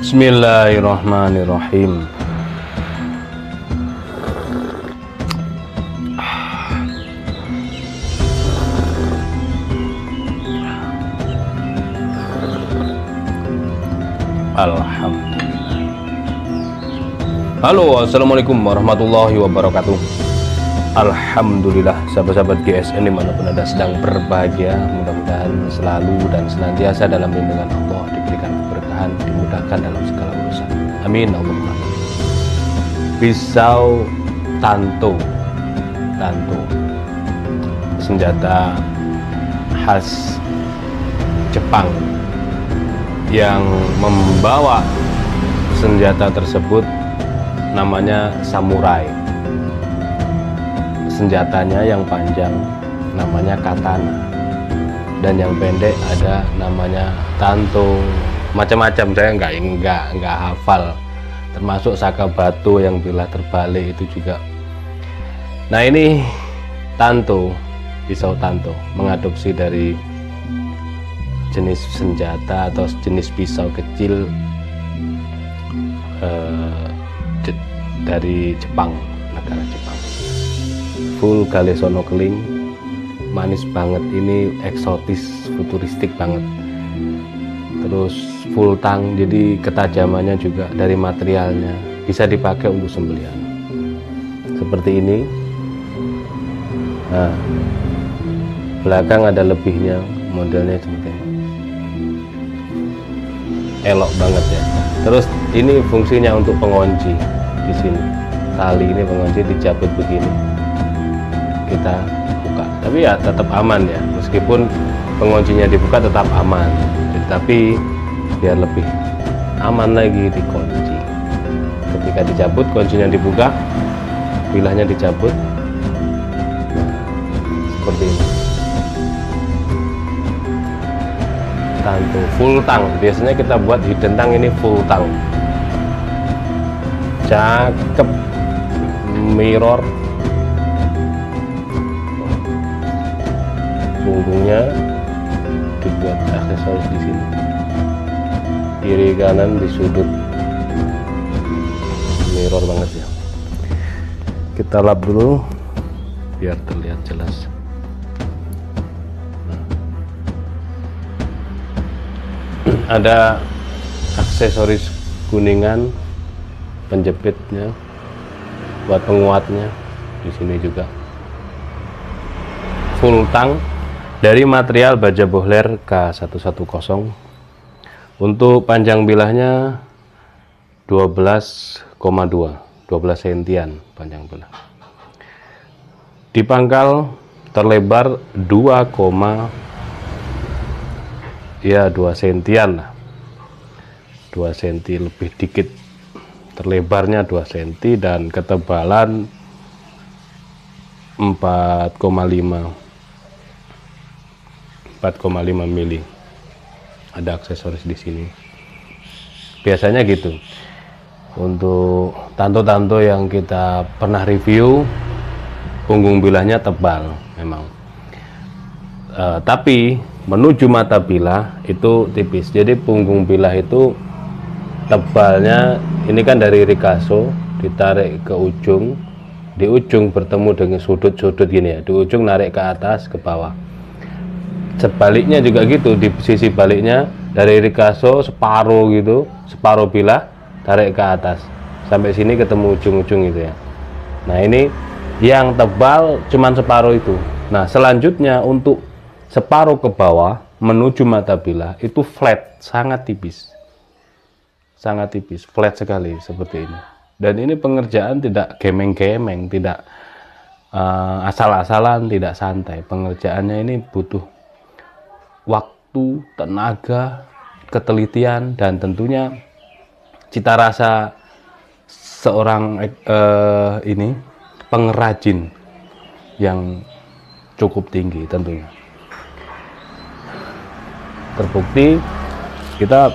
Bismillahirrahmanirrahim. Alhamdulillah. Halo, assalamualaikum warahmatullahi wabarakatuh. Alhamdulillah, sahabat-sahabat GSN dimanapun Anda sedang berbahagia, mudah-mudahan selalu dan senantiasa dalam lindungan Allah, diberikan keberkahan, dimudahkan dalam segala urusan. Amin Allahumma. Pisau tanto, senjata khas Jepang yang membawa senjata tersebut namanya samurai. Senjatanya yang panjang namanya katana, dan yang pendek ada namanya tanto. Macam-macam, saya nggak hafal, termasuk saka batu yang bilah terbalik itu juga. Nah, ini tanto, pisau tanto, mengadopsi dari jenis senjata atau jenis pisau kecil dari Jepang, negara Jepang. Full galesono keling, manis banget, ini eksotis, futuristik banget. Terus full tang, jadi ketajamannya juga dari materialnya bisa dipakai untuk sembelihan seperti ini. Nah, belakang ada lebihnya, modelnya seperti ini, elok banget ya. Terus ini fungsinya untuk pengunci. Di sini tali ini pengunci, dicabut begini, kita buka, tapi ya tetap aman ya, meskipun penguncinya dibuka tetap aman, tapi biar lebih aman lagi dikunci. Ketika dicabut, kuncinya dibuka, bilahnya dicabut, seperti ini. Tanto full tang, biasanya kita buat hidden tang, ini full tang, cakep, mirror, punggungnya dibuat aksesoris di sini, kiri kanan di sudut, mirror banget ya. Kita lap dulu biar terlihat jelas. Ada aksesoris kuningan, penjepitnya, buat penguatnya di sini juga. Full tang dari material baja bohler K110. Untuk panjang bilahnya 12,2 sentian panjang bilah. Di pangkal terlebar 2 sentian lah, 2 senti lebih dikit, terlebarnya 2 senti, dan ketebalan 4,5 mili. Ada aksesoris di sini. Biasanya gitu. Untuk tanto-tanto yang kita pernah review, punggung bilahnya tebal memang. Tapi menuju mata bilah itu tipis. Jadi punggung bilah itu tebalnya, ini kan dari Rikaso ditarik ke ujung, di ujung bertemu dengan sudut-sudut gini ya, di ujung narik ke atas ke bawah. Sebaliknya juga gitu, di sisi baliknya dari Rikaso separuh gitu, separuh bilah tarik ke atas sampai sini ketemu ujung-ujung gitu ya. Nah, ini yang tebal cuman separuh itu. Nah, selanjutnya untuk separuh ke bawah menuju mata bilah itu flat, sangat tipis, flat sekali seperti ini. Dan ini pengerjaan tidak gemeng-gemeng, tidak asal-asalan, tidak santai. Pengerjaannya ini butuh waktu, tenaga, ketelitian, dan tentunya cita rasa seorang ini pengrajin yang cukup tinggi tentunya. Terbukti kita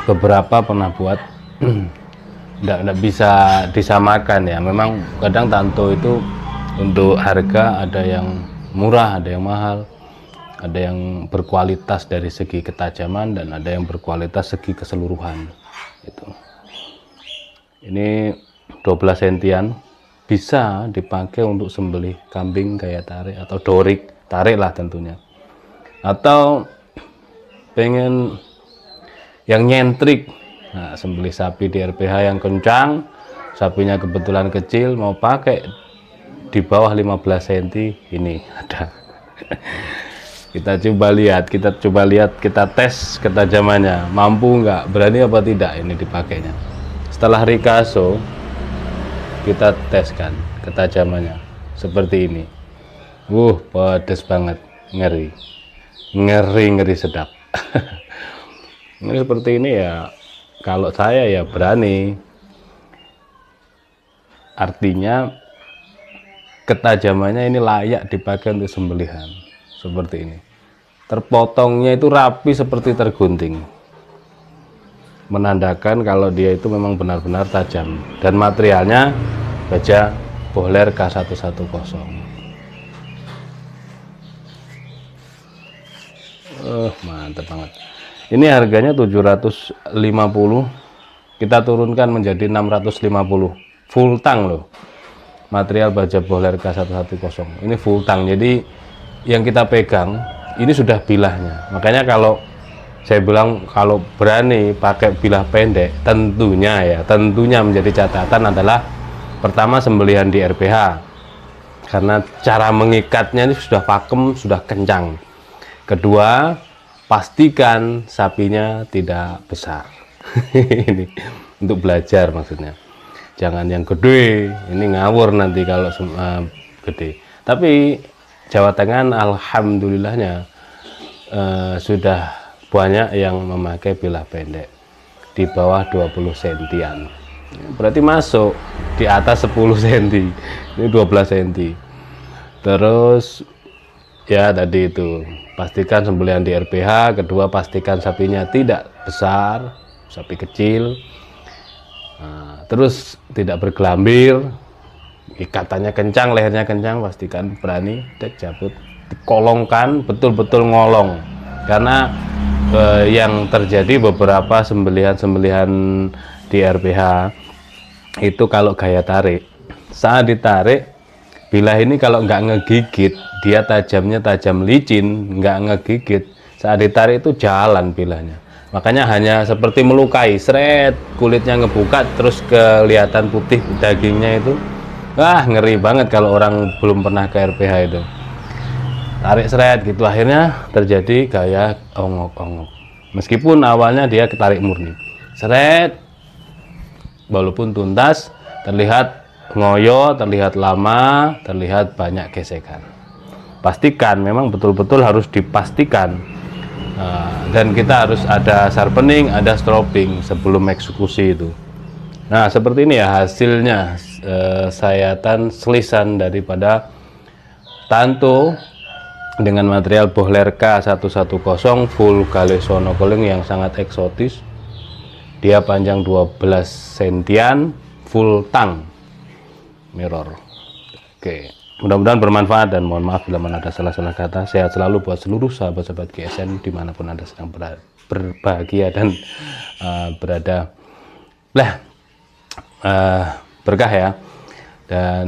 beberapa pernah buat, tidak bisa disamakan ya. Memang kadang tanto itu untuk harga ada yang murah, ada yang mahal, ada yang berkualitas dari segi ketajaman, dan ada yang berkualitas segi keseluruhan. itu. Ini 12 sentian, bisa dipakai untuk sembelih kambing gaya tarik atau dorik, tarik lah tentunya. Atau pengen yang nyentrik, nah sembelih sapi di RPH yang kencang, sapinya kebetulan kecil, mau pakai di bawah 15 cm, ini ada. Kita coba lihat, kita tes ketajamannya, mampu nggak, berani apa tidak ini dipakainya. Setelah Ricasso kita teskan ketajamannya seperti ini. Pedes banget, ngeri sedap. Ini seperti ini ya, kalau saya ya berani, artinya ketajamannya ini layak dipakai untuk sembelihan seperti ini. Terpotongnya itu rapi seperti tergunting, menandakan kalau dia itu memang benar-benar tajam, dan materialnya baja Bohler K110. Mantap banget. Ini harganya 750, kita turunkan menjadi 650, full tang loh. Material baja Bohler K110 ini full tang, jadi yang kita pegang ini sudah bilahnya. Makanya kalau saya bilang kalau berani pakai bilah pendek, tentunya menjadi catatan adalah pertama sembelihan di RPH, karena cara mengikatnya ini sudah pakem, sudah kencang. Kedua, pastikan sapinya tidak besar. Ini untuk belajar maksudnya. Jangan yang gede, ini ngawur nanti kalau gede. Tapi Jawa Tengah alhamdulillahnya sudah banyak yang memakai bilah pendek di bawah 20 sentian. Berarti masuk di atas 10 cm. Ini 12 cm. Terus ya tadi itu, pastikan sembelihan di RPH. Kedua, pastikan sapinya tidak besar, sapi kecil. Nah, terus tidak bergelambir, ikatannya kencang, lehernya kencang, pastikan berani cabut, dikolongkan, betul-betul ngolong. Karena yang terjadi beberapa sembelihan di RPH itu kalau gaya tarik, saat ditarik bilah ini kalau nggak ngegigit, dia tajamnya tajam licin, nggak ngegigit, saat ditarik itu jalan bilahnya. Makanya hanya seperti melukai, seret, kulitnya ngebuka, terus kelihatan putih dagingnya itu. Wah, ngeri banget kalau orang belum pernah ke RPH itu. Tarik seret gitu, akhirnya terjadi gaya ongok-ongok. Meskipun awalnya dia ketarik murni. Seret, walaupun tuntas, terlihat ngoyo, terlihat lama, terlihat banyak gesekan. Pastikan, memang betul-betul harus dipastikan. Dan kita harus ada sharpening, ada stropping sebelum eksekusi itu. Nah, seperti ini ya hasilnya, sayatan selisan daripada Tanto dengan material Bohler K110 full gale sonokeling yang sangat eksotis. Dia panjang 12 sentian, full tang mirror. Oke, mudah-mudahan bermanfaat dan mohon maaf bila mana ada salah-salah kata. Sehat selalu buat seluruh sahabat-sahabat GSN dimanapun Anda sedang berbahagia dan berada. Berkah ya. Dan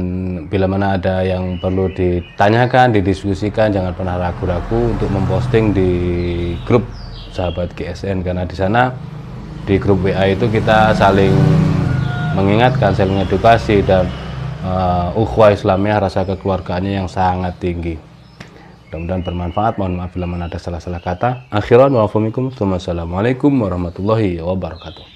bila mana ada yang perlu ditanyakan, didiskusikan, jangan pernah ragu-ragu untuk memposting di grup sahabat GSN, karena di sana di grup WA itu kita saling mengingatkan, saling edukasi, dan ukhuwah Islamiyah, rasa kekeluargaannya yang sangat tinggi. Mudah-mudahan bermanfaat. Mohon maaf bila mana ada salah-salah kata. Akhiran wa afumikum. Wassalamualaikum warahmatullahi wabarakatuh.